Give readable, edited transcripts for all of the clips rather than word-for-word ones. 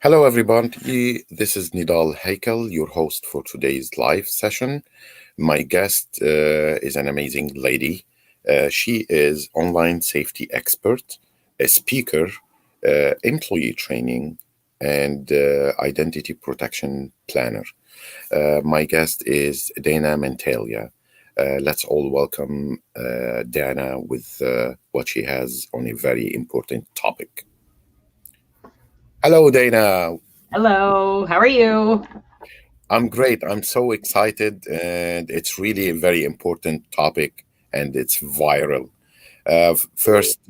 Hello, everybody. This is Nidal Haykal, your host for today's live session. My guest is an amazing lady. She is online safety expert, a speaker, employee training, and identity protection planner. My guest is Dana Mantilia. Let's all welcome Dana with what she has on a very important topic. Hello, Dana. Hello, how are you? I'm great. I'm so excited, and it's really a very important topic, and it's viral. First,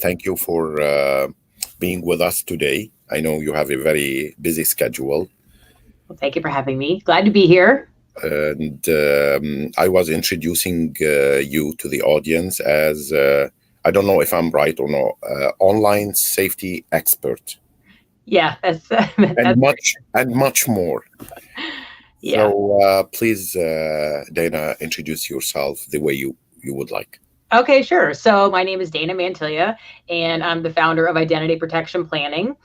thank you for being with us today. I know you have a very busy schedule, Well, thank you for having me. Glad to be here. and I was introducing you to the audience as I don't know if I'm right or not, online safety expert, Yeah, that's and that's much more. yeah. So please, Dana, introduce yourself the way you would like. Okay, sure. So my name is Dana Mantilia, and I'm the founder of Identity Protection Planning.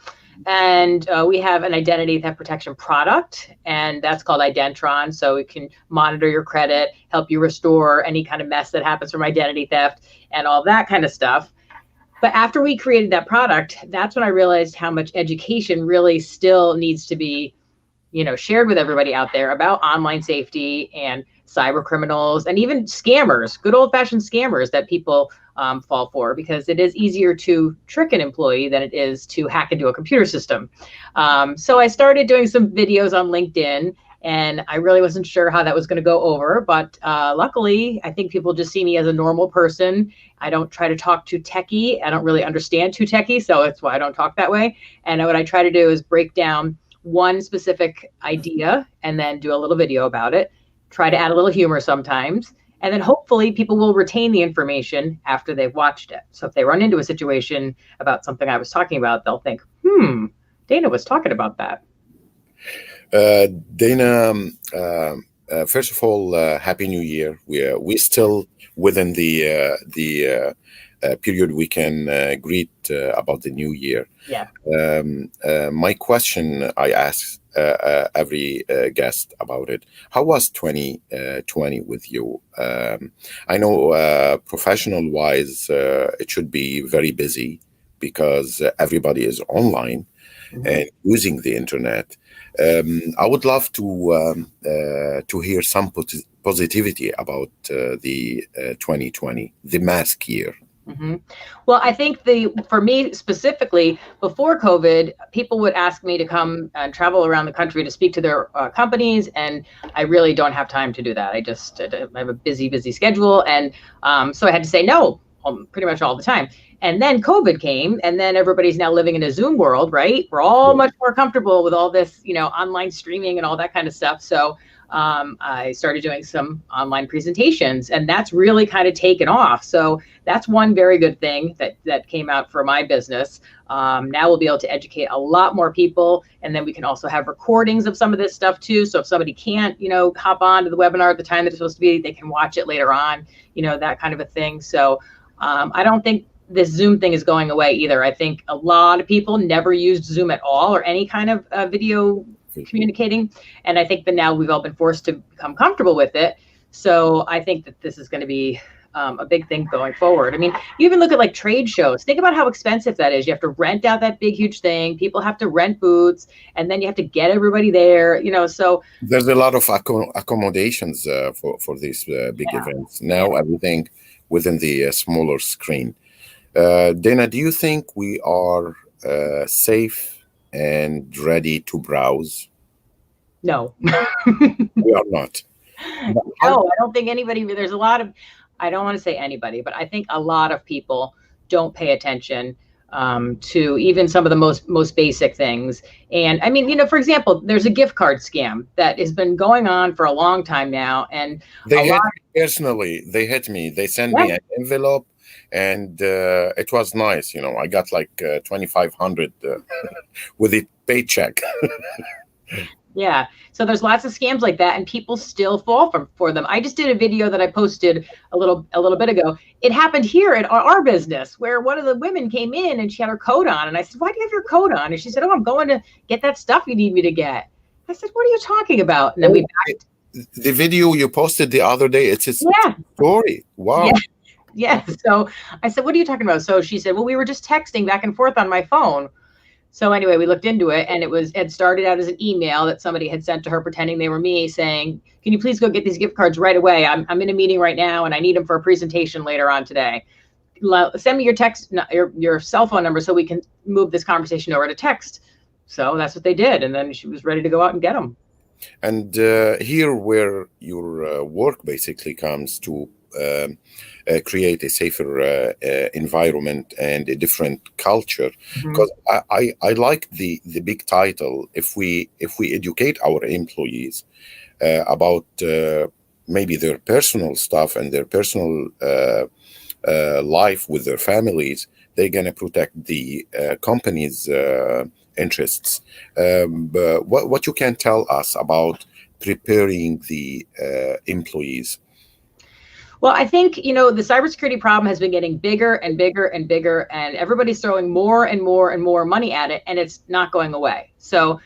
And we have an identity theft protection product, and that's called Identron. So it can monitor your credit, help you restore any kind of mess that happens from identity theft, and all that kind of stuff. But after we created that product, that's when I realized how much education really still needs to be shared with everybody out there about online safety and cyber criminals and even scammers, good old fashioned scammers that people fall for, because it is easier to trick an employee than it is to hack into a computer system. So I started doing some videos on LinkedIn, and I really wasn't sure how that was going to go over. But luckily, I think people just see me as a normal person. I don't try to talk too techie. I don't really understand too techie, so that's why I don't talk that way. And what I try to do is break down one specific idea and then do a little video about it, try to add a little humor sometimes, and then hopefully people will retain the information after they've watched it. So if they run into a situation about something I was talking about, they'll think, Dana was talking about that. Dana, first of all, Happy New Year. We still within the period we can greet about the new year. Yeah. My question I ask every guest about it: how was 2020 with you? I know professional wise, it should be very busy because everybody is online and using the internet. I would love to hear some positivity about the 2020, the mask year. Mm-hmm. Well, I think for me specifically, before COVID, people would ask me to come and travel around the country to speak to their companies, and I really don't have time to do that. I have a busy schedule, and so I had to say no pretty much all the time. And then COVID came, and then everybody's now living in a Zoom world, right? We're all much more comfortable with all this, online streaming and all that kind of stuff. So I started doing some online presentations, and that's really kind of taken off. So that's one very good thing that came out for my business. Now we'll be able to educate a lot more people, and then we can also have recordings of some of this stuff too. So if somebody can't, hop on to the webinar at the time that it's supposed to be, they can watch it later on, that kind of a thing. So I don't think this Zoom thing is going away either. I think a lot of people never used Zoom at all or any kind of video communicating. And I think that now we've all been forced to become comfortable with it. So I think that this is going to be a big thing going forward. I mean, you even look at like trade shows. Think about how expensive that is. You have to rent out that big, huge thing. People have to rent booths, and then you have to get everybody there, so. There's a lot of accommodations for these big events. Now everything within the smaller screen. Dana, do you think we are safe and ready to browse? No. We are not. No, I don't think anybody, there's a lot of, I don't want to say anybody, but I think a lot of people don't pay attention to even some of the most basic things. And I mean, for example, there's a gift card scam that has been going on for a long time now. And they hit me personally. They hit me. They sent me an envelope, and it was nice. I got like 2,500 with a paycheck. Yeah. So there's lots of scams like that, and people still fall for them. I just did a video that I posted a little bit ago. It happened here at our business, where one of the women came in and she had her coat on, and I said, "Why do you have your coat on?" And she said, "Oh, I'm going to get that stuff you need me to get." I said, "What are you talking about?" And then we backed. The video you posted the other day, it's a Yeah. story. Wow. Yeah. Yeah. So I said, "What are you talking about?" So she said, "Well, we were just texting back and forth on my phone." So anyway, we looked into it, and it started out as an email that somebody had sent to her pretending they were me, saying, "Can you please go get these gift cards right away? I'm in a meeting right now and I need them for a presentation later on today. Send me your text, your cell phone number, so we can move this conversation over to text." So that's what they did, and then she was ready to go out and get them. And here where your work basically comes to create a safer environment and a different culture, because I like the big title. If we educate our employees about maybe their personal stuff and their personal life with their families, they're going to protect the company's interests. But what you can tell us about preparing the employees? Well, I think, the cybersecurity problem has been getting bigger and bigger and bigger, and everybody's throwing more and more and more money at it, and it's not going away. So,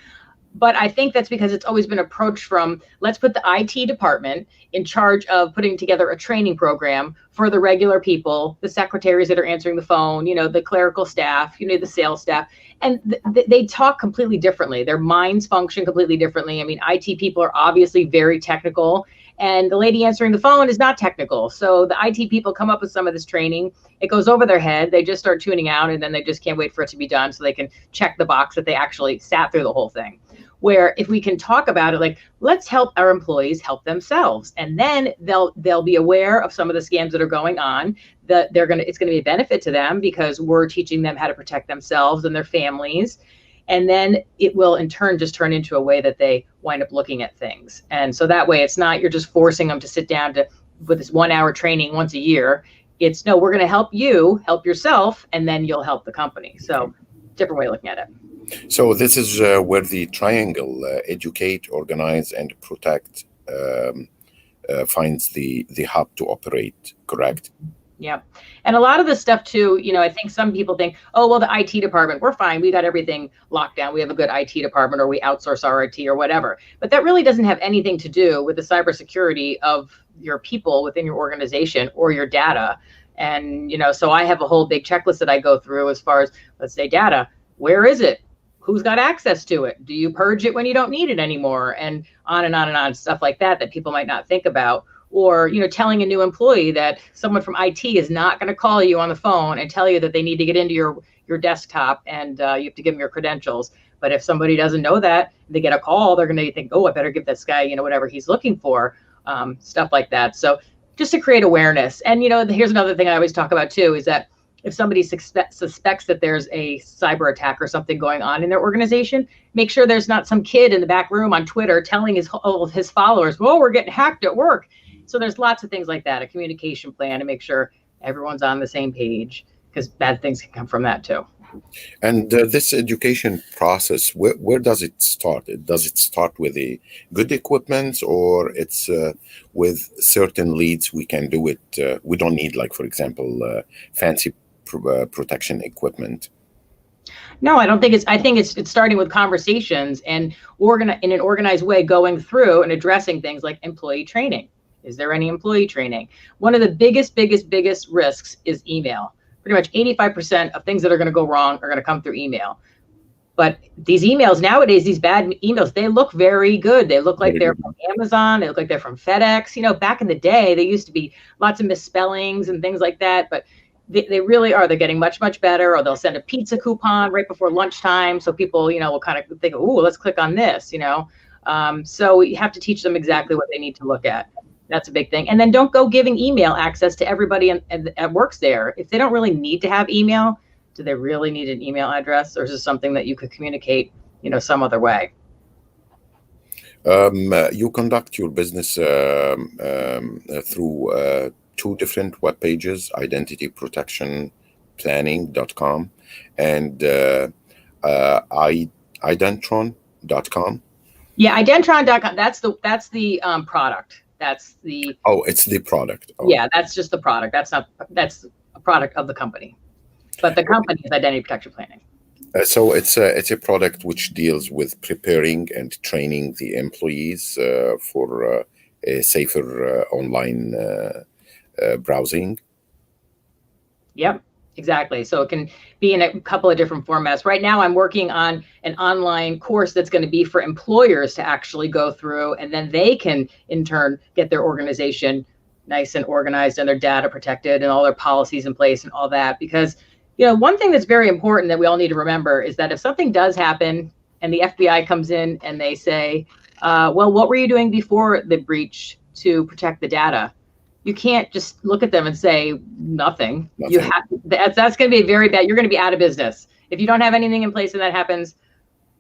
but I think that's because it's always been approached from, let's put the IT department in charge of putting together a training program for the regular people, the secretaries that are answering the phone, the clerical staff, the sales staff. And they talk completely differently. Their minds function completely differently. I mean, IT people are obviously very technical, and the lady answering the phone is not technical. So the IT people come up with some of this training. It goes over their head. They just start tuning out, and then they just can't wait for it to be done so they can check the box that they actually sat through the whole thing. Where if we can talk about it, like, let's help our employees help themselves, and then they'll be aware of some of the scams that are going on, that it's going to be a benefit to them because we're teaching them how to protect themselves and their families. And then it will in turn just turn into a way that they wind up looking at things. And so that way it's not, you're just forcing them to sit down with this 1 hour training once a year. It's, no, we're going to help you help yourself, and then you'll help the company. So different way of looking at it. So this is where the triangle, educate, organize, and protect, finds the hub to operate, correct? Yeah. And a lot of this stuff too, I think some people think, oh, well, the IT department, we're fine. We got everything locked down. We have a good IT department, or we outsource our IT or whatever. But that really doesn't have anything to do with the cybersecurity of your people within your organization or your data. And, so I have a whole big checklist that I go through as far as, let's say, data. Where is it? Who's got access to it? Do you purge it when you don't need it anymore? And on and on and on, stuff like that people might not think about. Or, telling a new employee that someone from IT is not going to call you on the phone and tell you that they need to get into your desktop, and you have to give them your credentials. But if somebody doesn't know that, they get a call, they're going to think, oh, I better give this guy, whatever he's looking for, stuff like that. So just to create awareness. And, here's another thing I always talk about too, is that if somebody suspects that there's a cyber attack or something going on in their organization, make sure there's not some kid in the back room on Twitter telling his followers, "Whoa, we're getting hacked at work." So there's lots of things like that, a communication plan to make sure everyone's on the same page, because bad things can come from that too. And this education process, where does it start? Does it start with a good equipment, or it's with certain leads we can do it? We don't need, like, for example, fancy protection equipment. No, I don't think I think it's starting with conversations and in an organized way, going through and addressing things like employee training. Is there any employee training? One of the biggest risks is email. Pretty much 85% of things that are going to go wrong are going to come through email. But these emails nowadays, these bad emails, they look very good. They look like they're from Amazon. They look like they're from FedEx. Back in the day, they used to be lots of misspellings and things like that. But they really are. They're getting much, much better. Or they'll send a pizza coupon right before lunchtime, so people, will kind of think, "Ooh, let's click on this." So you have to teach them exactly what they need to look at. That's a big thing. And then don't go giving email access to everybody that works there. If they don't really need to have email, do they really need an email address, or is this something that you could communicate, some other way? You conduct your business through two different web pages, identityprotectionplanning.com and identron.com. Yeah, Identron.com. That's the product. That's the. Oh, it's the product. Oh. Yeah, that's just the product. That's a product of the company, but the company is Identity Protection Planning. So it's a product which deals with preparing and training the employees for a safer online browsing. Yep, exactly. So it can be in a couple of different formats. Right now, I'm working on an online course that's going to be for employers to actually go through, and then they can, in turn, get their organization nice and organized and their data protected and all their policies in place and all that. Because, one thing that's very important that we all need to remember is that if something does happen and the FBI comes in and they say, well, what were you doing before the breach to protect the data? You can't just look at them and say nothing. You have that's going to be very bad. You're going to be out of business if you don't have anything in place and that happens.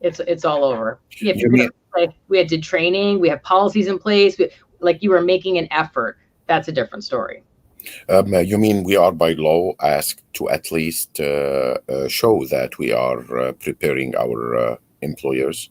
It's all over. We did training. We have policies in place. Like you were making an effort. That's a different story. You mean we are by law asked to at least show that we are preparing our employers?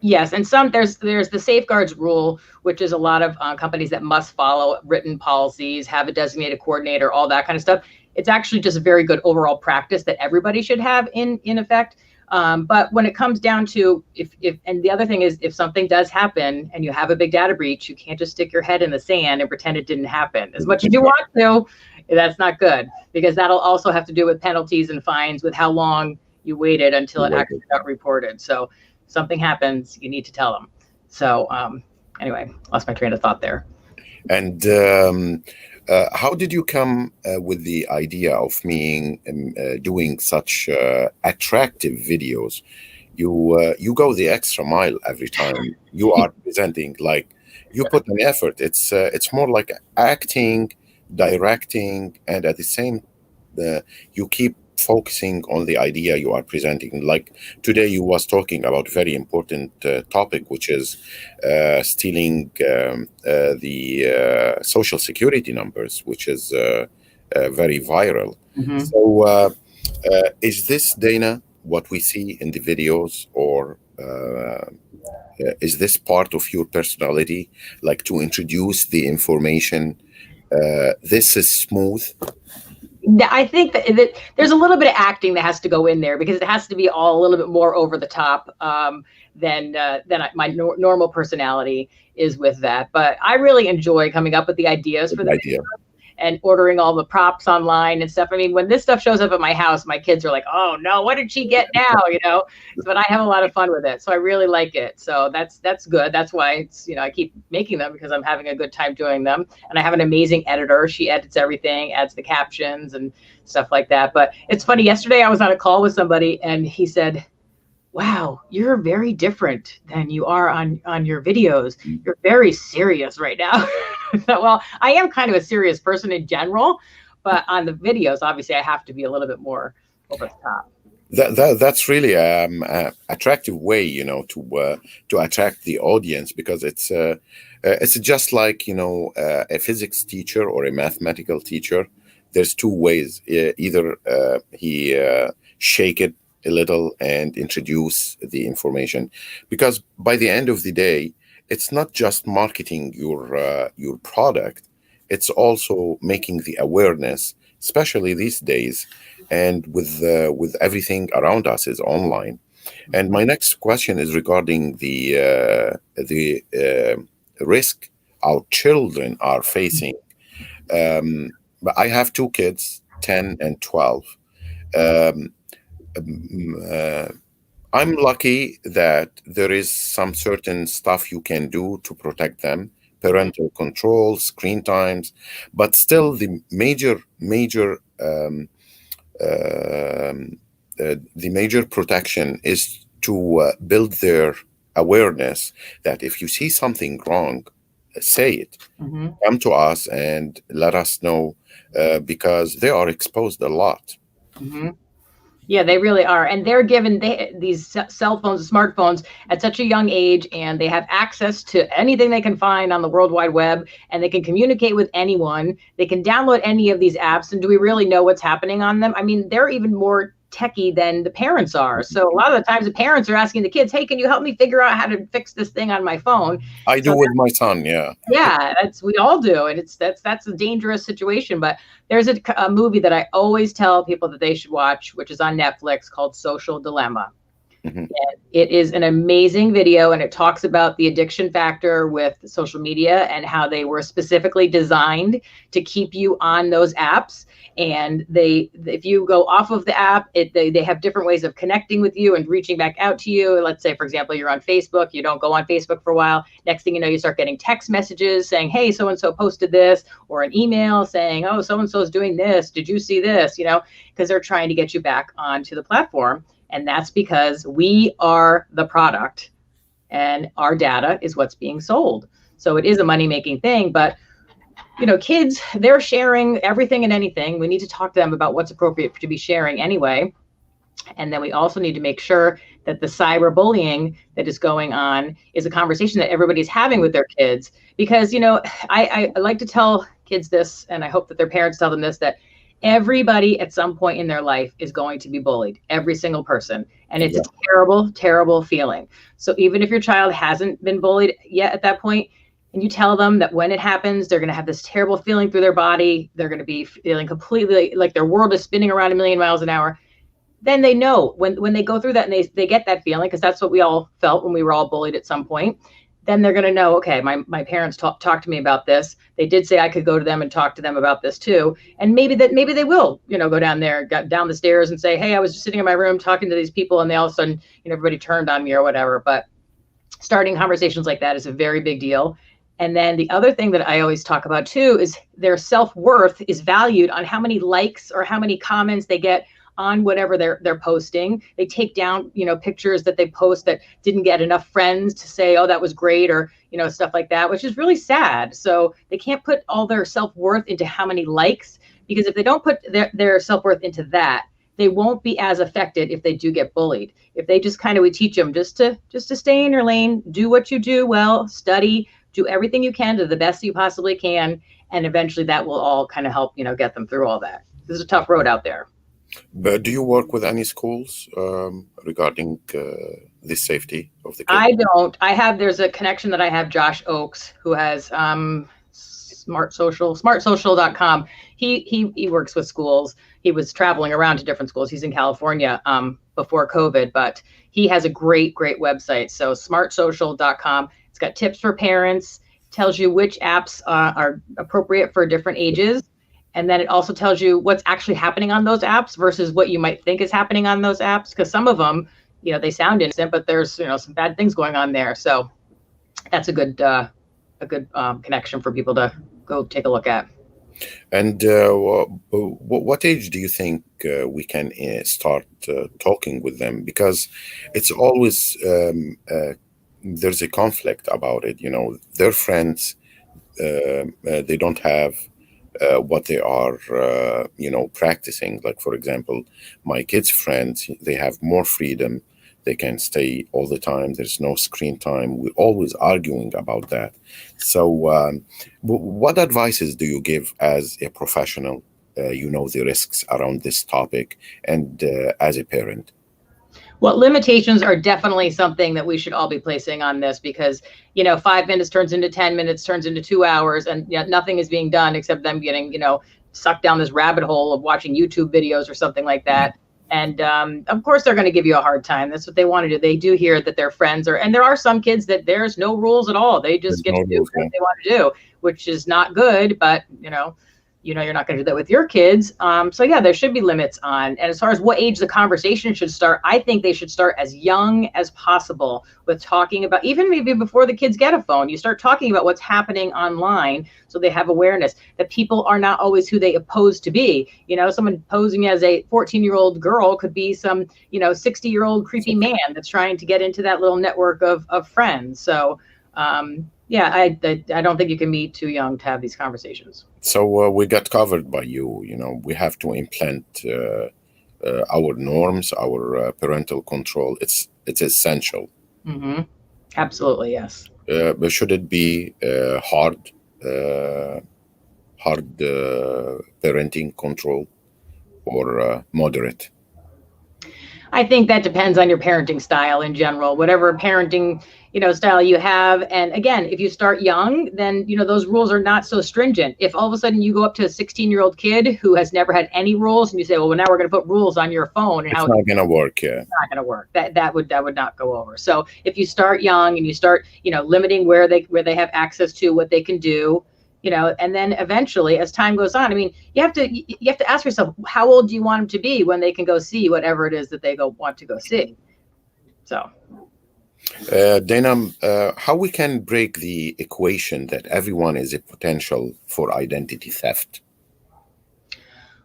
Yes, and there's the safeguards rule, which is a lot of companies that must follow written policies, have a designated coordinator, all that kind of stuff. It's actually just a very good overall practice that everybody should have in effect. But when it comes down to if and the other thing is, if something does happen and you have a big data breach, you can't just stick your head in the sand and pretend it didn't happen. As much as you want to, that's not good, because that'll also have to do with penalties and fines with how long you waited until it actually got reported. So something happens, you need to tell them. So anyway, lost my train of thought there. And how did you come with the idea of me doing such attractive videos? You go the extra mile every time you are presenting. Like, you put an effort. It's more like acting, directing, and at the same, you keep focusing on the idea you are presenting. Like today you was talking about very important topic, which is stealing the social security numbers, which is very viral. Mm-hmm. So is this, Dana, what we see in the videos, or is this part of your personality, like to introduce the information? This is smooth. I think that there's a little bit of acting that has to go in there, because it has to be all a little bit more over the top than my normal personality is with that. But I really enjoy coming up with the ideas for the video and ordering all the props online and stuff. I mean, when this stuff shows up at my house, my kids are like, "Oh no, what did she get now?" But I have a lot of fun with it, so I really like it. So that's good. That's why it's I keep making them, because I'm having a good time doing them. And I have an amazing editor. She edits everything, adds the captions and stuff like that. But it's funny. Yesterday I was on a call with somebody, and he said, "Wow, you're very different than you are on your videos. You're very serious right now." Well, I am kind of a serious person in general, but on the videos, obviously, I have to be a little bit more over the top. That's really attractive way, to attract the audience, because it's just like a physics teacher or a mathematical teacher. There's two ways. Either he shake it a little and introduce the information, because by the end of the day, it's not just marketing your product, it's also making the awareness, especially these days, and with everything around us is online. And my next question is regarding the risk our children are facing. But I have two kids, 10 and 12. I'm lucky that there is some certain stuff you can do to protect them, parental control, screen times, but still the major protection is to build their awareness that if you see something wrong, say it. Mm-hmm. Come to us and let us know, because they are exposed a lot. Mm-hmm. Yeah, they really are. And they're given these cell phones, smartphones at such a young age, and they have access to anything they can find on the World Wide Web, and they can communicate with anyone. They can download any of these apps. And do we really know what's happening on them? I mean, they're even more techie than the parents are. So a lot of the times the parents are asking the kids, hey, can you help me figure out how to fix this thing on my phone? I do with my son. Yeah. Yeah, we all do. And that's a dangerous situation. But there's a movie that I always tell people that they should watch, which is on Netflix, called Social Dilemma. Mm-hmm. And it is an amazing video, and it talks about the addiction factor with social media and how they were specifically designed to keep you on those apps. And if you go off of the app, they have different ways of connecting with you and reaching back out to you. Let's say, for example, you're on Facebook, you don't go on Facebook for a while. Next thing you know, you start getting text messages saying, hey, so-and-so posted this, or an email saying, oh, so-and-so is doing this. Did you see this? Because they're trying to get you back onto the platform. And that's because we are the product and our data is what's being sold. So it is a money-making thing, but kids, they're sharing everything and anything. We need to talk to them about what's appropriate to be sharing anyway. And then we also need to make sure that the cyberbullying that is going on is a conversation that everybody's having with their kids. Because, I like to tell kids this, and I hope that their parents tell them this, that everybody at some point in their life is going to be bullied, every single person. And it's a terrible, terrible feeling. So even if your child hasn't been bullied yet at that point, and you tell them that when it happens, they're going to have this terrible feeling through their body, they're going to be feeling completely like their world is spinning around 1,000,000 miles an hour, then they know when they go through that and they get that feeling, because that's what we all felt when we were all bullied at some point. Then they're going to know, okay, my parents talked to me about this. They did say I could go to them and talk to them about this too. And maybe they will, go down there, down the stairs and say, hey, I was just sitting in my room talking to these people, and they all of a sudden, everybody turned on me or whatever. But starting conversations like that is a very big deal. And then the other thing that I always talk about too is their self-worth is valued on how many likes or how many comments they get on whatever they're posting. They take down, pictures that they post that didn't get enough friends to say, oh, that was great, or, stuff like that, which is really sad. So they can't put all their self-worth into how many likes, because if they don't put their self-worth into that, they won't be as affected if they do get bullied. If they just we teach them just to stay in your lane, do what you do well, study, do everything you can to the best you possibly can. And eventually that will all help, get them through all that. This is a tough road out there. But do you work with any schools regarding the safety of the kids? I don't. There's a connection that I have, Josh Oakes, who has smartsocial.com. He works with schools. He was traveling around to different schools. He's in California before COVID, but he has a great website. So smartsocial.com. It's got tips for parents, tells you which apps are appropriate for different ages. And then it also tells you what's actually happening on those apps versus what you might think is happening on those apps. Because some of them, they sound innocent, but there's, some bad things going on there. So that's a good connection for people to go take a look at. And what age do you think we can start talking with them? Because it's always there's a conflict about it. Their friends, they don't have what they are, practicing. Like, for example, my kids' friends, they have more freedom. They can stay all the time. There's no screen time. We're always arguing about that. So what advices do you give as a professional, the risks around this topic, and as a parent? Well, limitations are definitely something that we should all be placing on this, because, 5 minutes turns into 10 minutes, turns into 2 hours, and nothing is being done except them getting, sucked down this rabbit hole of watching YouTube videos or something like that. And of course, they're going to give you a hard time. That's what they want to do. They do hear that their friends and there are some kids that there's no rules at all. They just get to do what they want to do, which is not good, but, you're not going to do that with your kids. So yeah, there should be limits on. And as far as what age the conversation should start, I think they should start as young as possible with talking about, even maybe before the kids get a phone, you start talking about what's happening online, so they have awareness that people are not always who they pose to be. Someone posing as a 14-year-old girl could be some, 60-year-old creepy man that's trying to get into that little network of friends. So yeah, I don't think you can be too young to have these conversations. So we got covered by you. We have to implant our norms, our parental control. It's essential. Mm-hmm. Absolutely, yes. But should it be hard parenting control or moderate? I think that depends on your parenting style in general, whatever parenting, style you have. And again, if you start young, then, those rules are not so stringent. If all of a sudden you go up to a 16-year-old kid who has never had any rules and you say, well, now we're going to put rules on your phone, and it's not going to work. Yeah, it's not going to work. That would not go over. So if you start young and you start, limiting where they have access to what they can do, and then eventually as time goes on, I mean, you have to ask yourself, how old do you want them to be when they can go see whatever it is that they want to go see? So Dana, how we can break the equation that everyone is a potential for identity theft?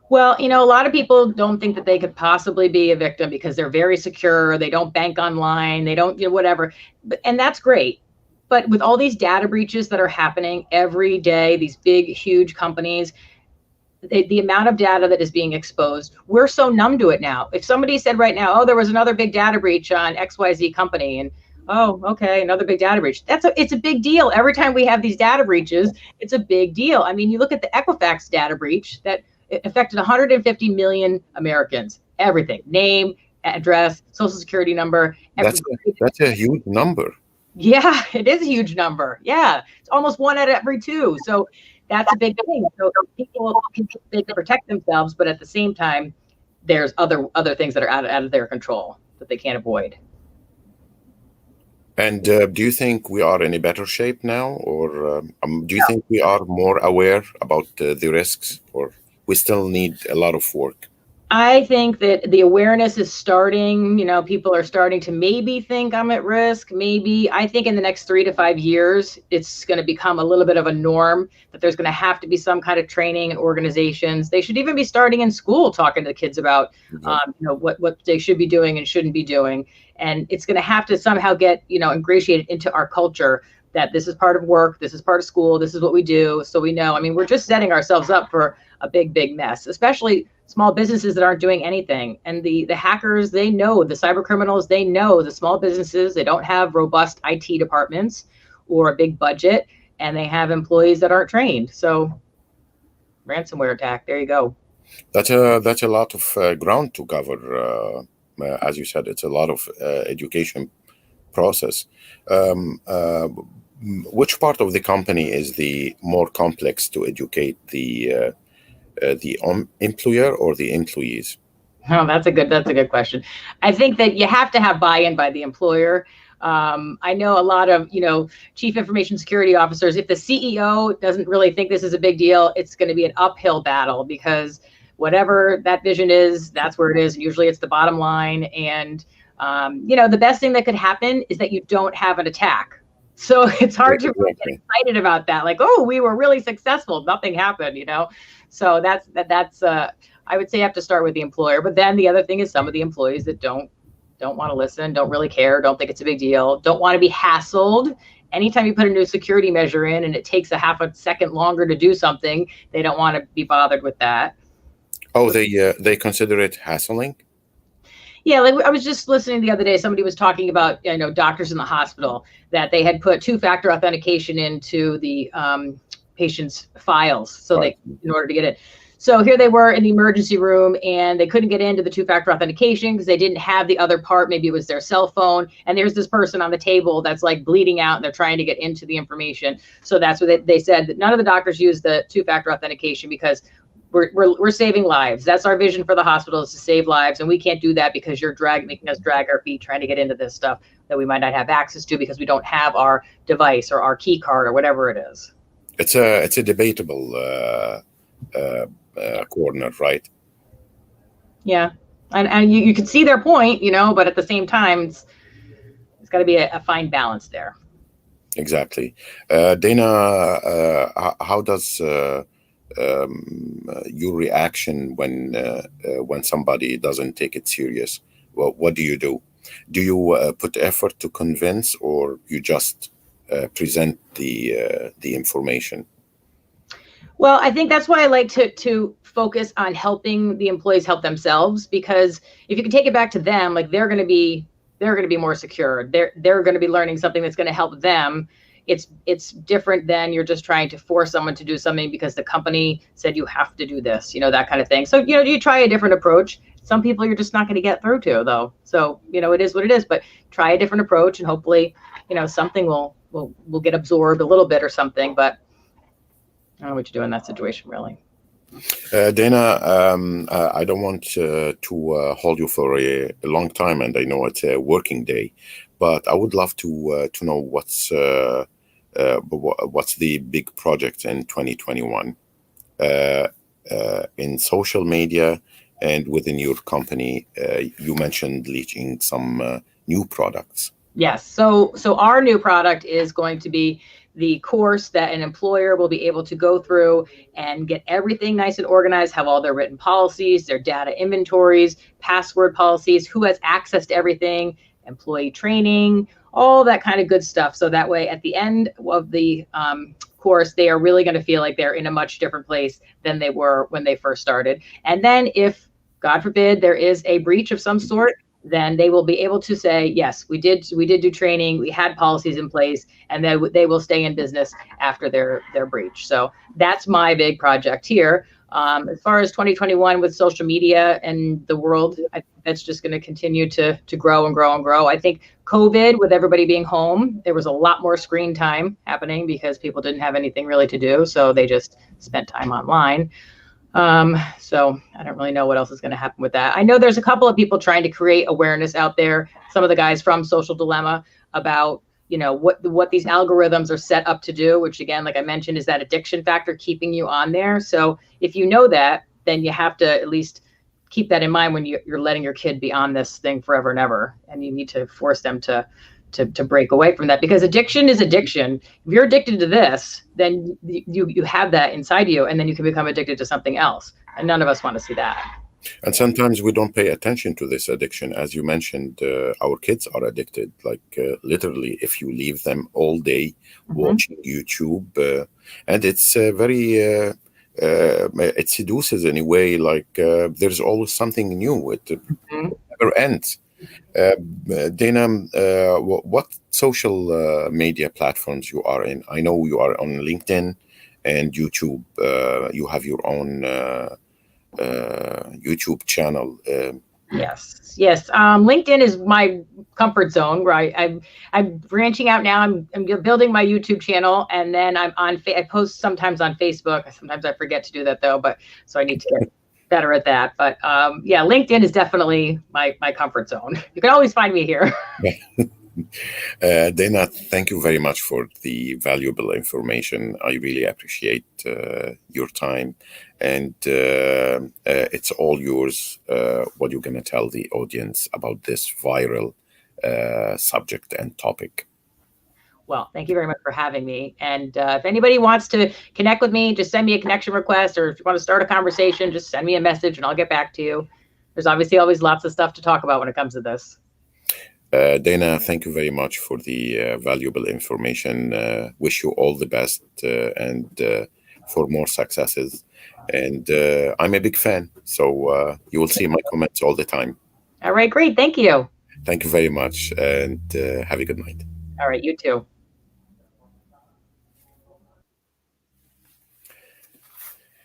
Well, a lot of people don't think that they could possibly be a victim because they're very secure. They don't bank online. They don't, whatever. And that's great. But with all these data breaches that are happening every day, these big, huge companies, the amount of data that is being exposed, we're so numb to it now. If somebody said right now, oh, there was another big data breach on XYZ company, and oh, okay, another big data breach. It's a big deal. Every time we have these data breaches, it's a big deal. I mean, you look at the Equifax data breach that affected 150 million Americans. Everything, name, address, social security number. That's a huge number. Yeah, it is a huge number. Yeah, it's almost 1 out of every 2. So that's a big thing. So people they can protect themselves, but at the same time, there's other things that are out of their control that they can't avoid. And do you think we are in a better shape now, or do you think we are more aware about the risks, or we still need a lot of work? I think that the awareness is starting, people are starting to maybe think I'm at risk. Maybe I think in the next 3 to 5 years, it's going to become a little bit of a norm that there's going to have to be some kind of training and organizations. They should even be starting in school, talking to the kids about, what they should be doing and shouldn't be doing. And it's going to have to somehow get, ingratiated into our culture that this is part of work. This is part of school. This is what we do. So we know, I mean, we're just setting ourselves up for a big, big mess, especially small businesses that aren't doing anything. And the hackers, they know, the cyber criminals, they know the small businesses, they don't have robust IT departments or a big budget, and they have employees that aren't trained. So ransomware attack, there you go. That's a lot of ground to cover. As you said, it's a lot of education process. Which part of the company is the more complex to educate, the employer or the employees? Oh, that's a good question. I think that you have to have buy-in by the employer. I know a lot of, chief information security officers, if the CEO doesn't really think this is a big deal, it's going to be an uphill battle because whatever that vision is, that's where it is. Usually it's the bottom line. And, the best thing that could happen is that you don't have an attack. So it's hard to really get excited about that. Like, oh, we were really successful. Nothing happened, So that's I would say you have to start with the employer. But then the other thing is some of the employees that don't want to listen, don't really care, don't think it's a big deal, don't want to be hassled. Anytime you put a new security measure in and it takes a half a second longer to do something, they don't want to be bothered with that. Oh, they consider it hassling? Yeah, like I was just listening the other day, somebody was talking about, doctors in the hospital, that they had put two-factor authentication into the patient's files in order to get it. So here they were in the emergency room and they couldn't get into the two-factor authentication because they didn't have the other part. Maybe it was their cell phone. And there's this person on the table that's like bleeding out and they're trying to get into the information. So that's what they said, that none of the doctors use the two-factor authentication because we're saving lives. That's our vision for the hospital, is to save lives. And we can't do that because you're making us drag our feet trying to get into this stuff that we might not have access to because we don't have our device or our key card or whatever it is. It's a debatable corner, right? Yeah. And you can see their point, but at the same time, it's got to be a fine balance there. Exactly. Dana, how does your reaction when somebody doesn't take it serious? Well, what do you do? Do you put effort to convince, or you just present the information? Well, I think that's why I like to focus on helping the employees help themselves, because if you can take it back to them, like they're going to be more secure. They're going to be learning something that's going to help them, it's different than you're just trying to force someone to do something because the company said you have to do this, that kind of thing. So, you try a different approach. Some people you're just not going to get through to, though. So, it is what it is, but try a different approach and hopefully, something will get absorbed a little bit or something, but I don't know what to do in that situation, really. Dana, I don't want to hold you for a long time, and I know it's a working day, but I would love to know what's the big project in 2021 in social media and within your company. You mentioned launching some new products. Yes. So our new product is going to be the course that an employer will be able to go through and get everything nice and organized, have all their written policies, their data inventories, password policies, who has access to everything, employee training, all that kind of good stuff. So that way, at the end of the course, they are really going to feel like they're in a much different place than they were when they first started. And then if, God forbid, there is a breach of some sort, then they will be able to say, yes, we did do training, we had policies in place, and then they will stay in business after their breach. So that's my big project here. As far as 2021 with social media and the world, that's just going to continue to grow and grow and grow. I think COVID, with everybody being home, there was a lot more screen time happening because people didn't have anything really to do, so they just spent time online. So I don't really know what else is going to happen with that. I know there's a couple of people trying to create awareness out there. Some of the guys from Social Dilemma about, what these algorithms are set up to do, which again, like I mentioned, is that addiction factor keeping you on there. So if you know that, then you have to at least keep that in mind when you're letting your kid be on this thing forever and ever. And you need to force them to break away from that, because addiction is addiction. If you're addicted to this, then you have that inside you, and then you can become addicted to something else. And none of us want to see that. And sometimes we don't pay attention to this addiction. As you mentioned, our kids are addicted. Like literally, if you leave them all day watching YouTube, and it's very, it seduces in a way. Like there's always something new. It never ends. Dana, what social media platforms you are in? I know you are on LinkedIn and YouTube. You have your own YouTube channel. Yes. LinkedIn is my comfort zone, right? I'm branching out now. I'm building my YouTube channel, and then I'm on. I post sometimes on Facebook. Sometimes I forget to do that though, but so I need to get better at that. But yeah, LinkedIn is definitely my comfort zone. You can always find me here. Dana, thank you very much for the valuable information. I really appreciate your time, and it's all yours. What you're going to tell the audience about this viral subject and topic. Well, thank you very much for having me. And if anybody wants to connect with me, just send me a connection request, or if you want to start a conversation, just send me a message and I'll get back to you. There's obviously always lots of stuff to talk about when it comes to this. Dana, thank you very much for the valuable information. Wish you all the best and for more successes. And I'm a big fan, so you will see my comments all the time. All right, great. Thank you. Thank you very much, and have a good night. All right, you too.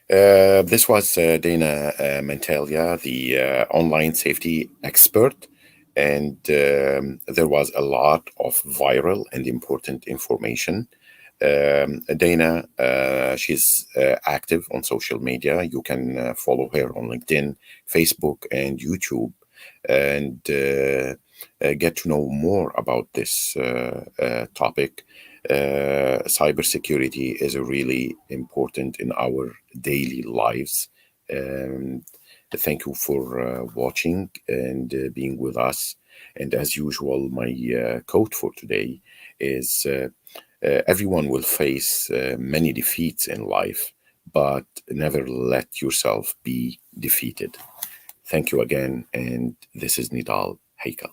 This was Dana Mantilia, the online safety expert. And there was a lot of viral and important information. Dana, she's active on social media. You can follow her on LinkedIn, Facebook, and YouTube, and get to know more about this topic. Cybersecurity is really important in our daily lives. Thank you for watching and being with us. And as usual, my quote for today is everyone will face many defeats in life, but never let yourself be defeated. Thank you again. And this is Nidal Haykal.